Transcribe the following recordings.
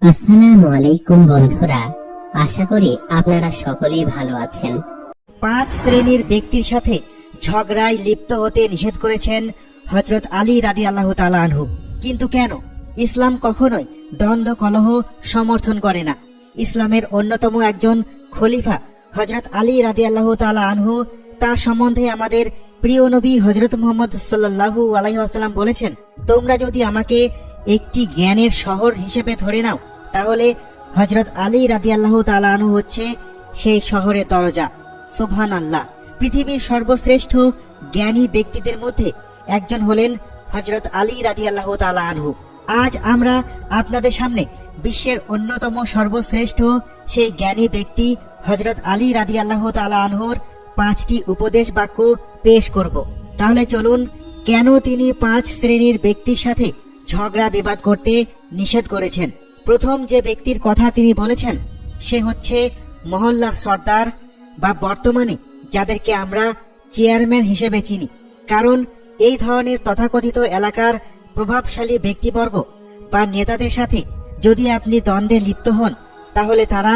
আসসালামু আলাইকুম বন্ধুরা, আশা করি আপনারা সকলেই ভালো আছেন। 5 শ্রেণীর ব্যক্তির সাথে ঝগড়ায় লিপ্ত হতে নিষেধ করেছেন হযরত আলী রাদিয়াল্লাহু তাআলা আনহু। কিন্তু কেন? ইসলাম কখনোই দ্বন্দ্ব কলহ সমর্থন করে না। ইসলামের অন্যতম একজন খলিফা হযরত আলী রাদিয়াল্লাহু তাআলা আনহু, তার সম্বন্ধে আমাদের প্রিয় নবী হযরত মুহাম্মদ সাল্লাল্লাহু আলাইহি ওয়াসাল্লাম বলেছেন, তোমরা যদি আমাকে একটি জ্ঞানের শহর হিসেবে ধরে নাও, তাহলে হযরত আলী রাদিয়াল্লাহু তাআলা আনহু হচ্ছে সেই শহরের দরজা। সুবহানাল্লাহ। পৃথিবীর সর্বশ্রেষ্ঠ জ্ঞানী ব্যক্তিদের মধ্যে একজন হলেন হযরত আলী রাদিয়াল্লাহু তাআলা আনহু। আজ আমরা আপনাদের সামনে বিশ্বের অন্যতম সর্বশ্রেষ্ঠ সেই জ্ঞানী ব্যক্তি হযরত আলী রাদিয়াল্লাহু তাআলা আনহুর 5টি উপদেশ বাক্য পেশ করব। তাহলে চলুন, কেন তিনি 5 শ্রেণীর ব্যক্তির সাথে ঝগড়া বিবাদ করতে নিষেধ করেছেন। প্রথম যে ব্যক্তির কথা তিনি বলেছেন, সে হচ্ছে মহল্লার সর্দার বা বর্তমানে যাদেরকে আমরা চেয়ারম্যান হিসেবে চিনি। কারণ এই ধরনের তথাকথিত এলাকার প্রভাবশালী ব্যক্তিবর্গ বা নেতাদের সাথে যদি আপনি দ্বন্দ্বে লিপ্ত হন, তাহলে তারা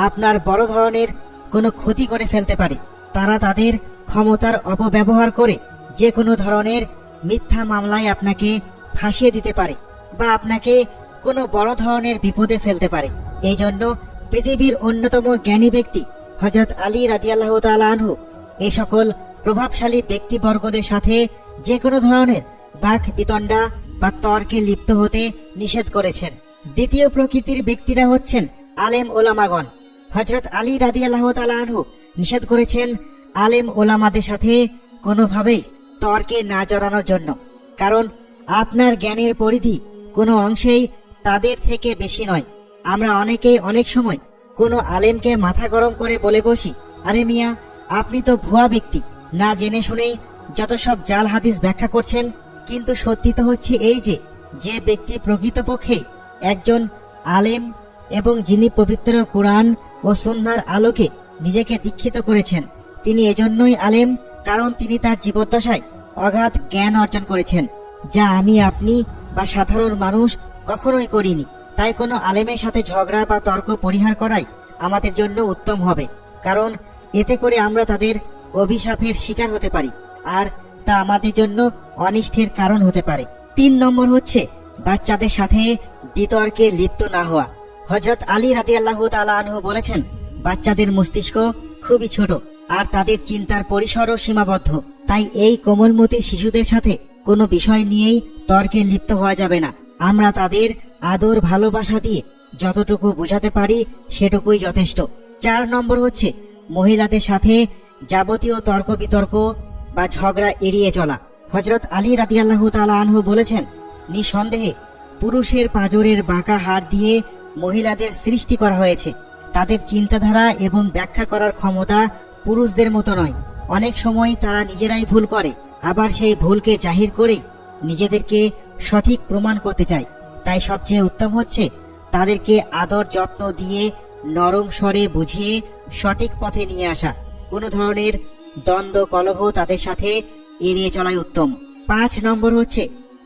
আপনার বড় ধরনের কোনো ক্ষতি করে ফেলতে পারে। তারা তাদের ক্ষমতার অপব্যবহার করে যে কোনো ধরনের মিথ্যা মামলায় আপনাকে ফাঁসিয়ে দিতে পারে বা আপনাকে কোনো বড় ধরনের বিপদে ফেলতে পারে। এই জন্য পৃথিবীর অন্যতম জ্ঞানী ব্যক্তি হযরত আলী রাদিয়াল্লাহু তাআলা আনহু এই সকল প্রভাবশালী ব্যক্তিবর্গদের সাথে যে কোনো ধরনের বাক বিতণ্ডা বা তর্কে লিপ্ত হতে নিষেধ করেছেন। দ্বিতীয় প্রকৃতির ব্যক্তিরা হচ্ছেন আলেম ওলামাগণ। হযরত আলী রাদিয়াল্লাহু তাআলা আনহু নিষেধ করেছেন আলেম ওলামাদের সাথে কোনোভাবেই তর্কে না জড়ানোর জন্য। কারণ আপনার জ্ঞানের পরিধি কোনো অংশেই তাদের থেকে বেশি নয়। আমরা অনেকেই অনেক সময় কোনো আলেমকে মাথা গরম করে বলে বসি, আরে মিয়া, আপনি তো ভুয়া ব্যক্তি, না জেনে শুনেই যত সব জাল হাদিস ব্যাখ্যা করছেন। কিন্তু সত্যি তো হচ্ছে এই যে ব্যক্তি প্রকৃতপক্ষে একজন আলেম এবং যিনি পবিত্র কোরআন ও সুন্নাহর আলোকে নিজেকে দীক্ষিত করেছেন, তিনি এজন্যই আলেম কারণ তিনি তার জীবদ্দশায় অগাধ জ্ঞান অর্জন করেছেন, যা আমি আপনি বা সাধারণ মানুষ কখনোই করিনি। তাই কোনো আলেমের সাথে ঝগড়া বা তর্ক পরিহার করাই আমাদের জন্য উত্তম হবে, কারণ এতে করে আমরা তাদের অভিশাপের শিকার হতে পারি, আর তা আমাদের জন্য অনিষ্টের কারণ হতে পারে। 3 নম্বর হচ্ছে বাচ্চাদের সাথে বিতর্কে লিপ্ত না হওয়া। হযরত আলী রাদিয়াল্লাহু তাআলা আনহু বলেছেন, বাচ্চাদের মস্তিষ্ক খুবই ছোট আর তাদের চিন্তার পরিসরও সীমাবদ্ধ। তাই এই কোমলমতি শিশুদের সাথে কোনো বিষয় নিয়েই তর্কে লিপ্ত হওয়া যাবে না। আমরা তাদের আদর ভালোবাসা দিয়ে যতটুকু বোঝাতে পারি সেটুকুই যথেষ্ট। 4 নম্বর হচ্ছে মহিলাদের সাথে যাবতীয় তর্ক বিতর্ক বা ঝগড়া এড়িয়ে চলা। হযরত আলী রাদিয়াল্লাহু তাআলা আনহু বলেছেন, নিঃসন্দেহে পুরুষের পাঁজরের বাঁকা হাড় দিয়ে মহিলাদের সৃষ্টি করা হয়েছে। তাদের চিন্তাধারা এবং ব্যাখ্যা করার ক্ষমতা পুরুষদের মতো নয়। অনেক সময় তারা নিজেরাই ভুল করে, আবার সেই ভুলকে জাহির করেই নিজেদেরকে সঠিক প্রমাণ করতে চায়। তাই সবচেয়ে উত্তম হচ্ছে তাদেরকে আদর যত্ন দিয়ে নরম স্বরে বুঝিয়ে সঠিক পথে নিয়ে আসা। কোনো ধরনের দ্বন্দ্ব কলহ তাদের সাথে এড়িয়ে চলাই উত্তম। 5 নম্বর হচ্ছে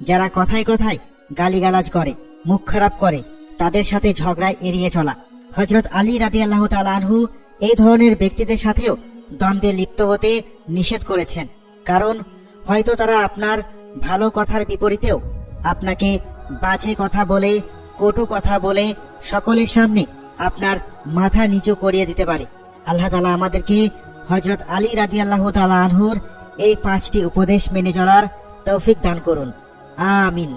যারা কথায় কথায় গালিগালাজ করে, মুখ খারাপ করে, তাদের সাথে ঝগড়ায় এড়িয়ে চলা। হযরত আলী রাদিয়াল্লাহু তাআলা আনহু এই ধরনের ব্যক্তিদের সাথেও দ্বন্দ্বে লিপ্ত হতে নিষেধ করেছেন, কারণ হয়তো তারা আপনার ভালো কথার বিপরীতেও আপনাকে বাজে কথা বলে, কটু কথা বলে সকলের সামনে আপনার মাথা নিচু করিয়ে দিতে পারে। আল্লাহ তাআলা আমাদেরকে হযরত আলী রাদিয়াল্লাহু তাআলা আনহুর এই 5টি উপদেশ মেনে চলার তৌফিক দান করুন। আমিন।